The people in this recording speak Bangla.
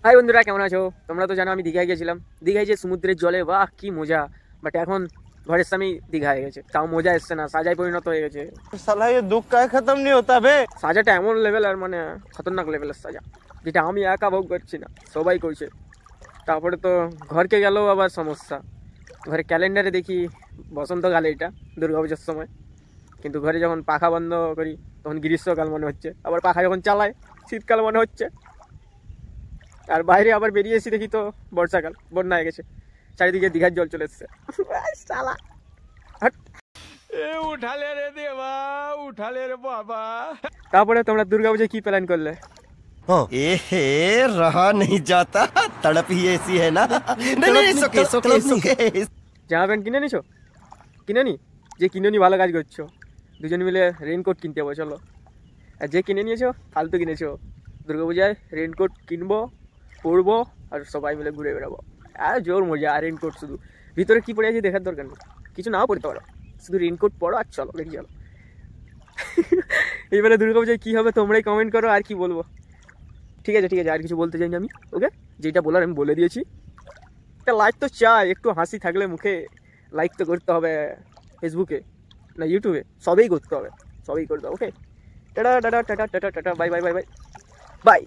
হাই বন্ধুরা, কেমন আছো? তোমরা তো জানো আমি দীঘায় গেছিলাম। দীঘায় যে সমুদ্রের জলে বাহ কি মজা। বাট এখন ঘরের সামনেই দীঘা হয়ে গেছে, তাও মজা এসছে না, সাজায় পরিণত হয়ে গেছে। साला ये दुख का खत्म नहीं होता बे। সাজাটা এমন লেভেল, আর মানে খতরনাক লেভেলের সাজা, যেটা আমি একা ভোগ করছি না, সবাই করছে। তারপরে তো ঘরকে গেলেও আবার সমস্যা। ঘরে ক্যালেন্ডারে দেখি বসন্তকালে, এটা দুর্গাপূজার সময়, কিন্তু ঘরে যখন পাখা বন্ধ করি তখন গ্রীষ্মকাল মনে হচ্ছে, আবার পাখা যখন চালাই শীতকাল মনে হচ্ছে। আর বাইরে আবার বেরিয়ে এসে দেখি তো বর্ষাকাল, বন্যা হয়ে গেছে, চারিদিকে দীঘার জল চলে এসছে। শালা হাট। ए उठा ले रे देवा, उठा ले रे बाबा। তারপরে তোমরা দুর্গাপূজায় কি প্ল্যান করলে? एहे रहा नहीं जाता, तड़प ही ऐसी है ना। नहीं नहीं सुके सुके सुके। জামা প্যান্ট কিনে নিছো? কিনে নি? যে কিনে নি ভালো কাজ করছো, দুজন মিলে রেনকোট কিনতে হবে চলো। আর যে কিনে নিয়েছো ফালতু কিনেছো। দুর্গাপূজায় রেনকোট কিনবো, পরবো, আর সবাই মিলে ঘুরে বেড়াবো। আর জোর মজা। আর রেনকোট শুধু ভিতরে কি পরে আছে দেখার দরকার নেই, কিছু নাও পড়তে পারো, শুধু রেনকোট পরো আর চলো, বেরিয়ে চলো। এবারে দুর্গাপূজায় কী হবে তোমরাই কমেন্ট করো, আর কি বলবো। ঠিক আছে ঠিক আছে, আর কিছু বলতে চাইনি আমি। ওকে, যেটা বলার আমি বলে দিয়েছি। একটা লাইক তো চাই, একটু হাসি থাকলে মুখে। লাইক তো করতে হবে, ফেসবুকে না ইউটিউবে, সবেই করতে হবে, সবই করতে হবে। Okay, tata tata tata tata tata, bye bye bye bye by.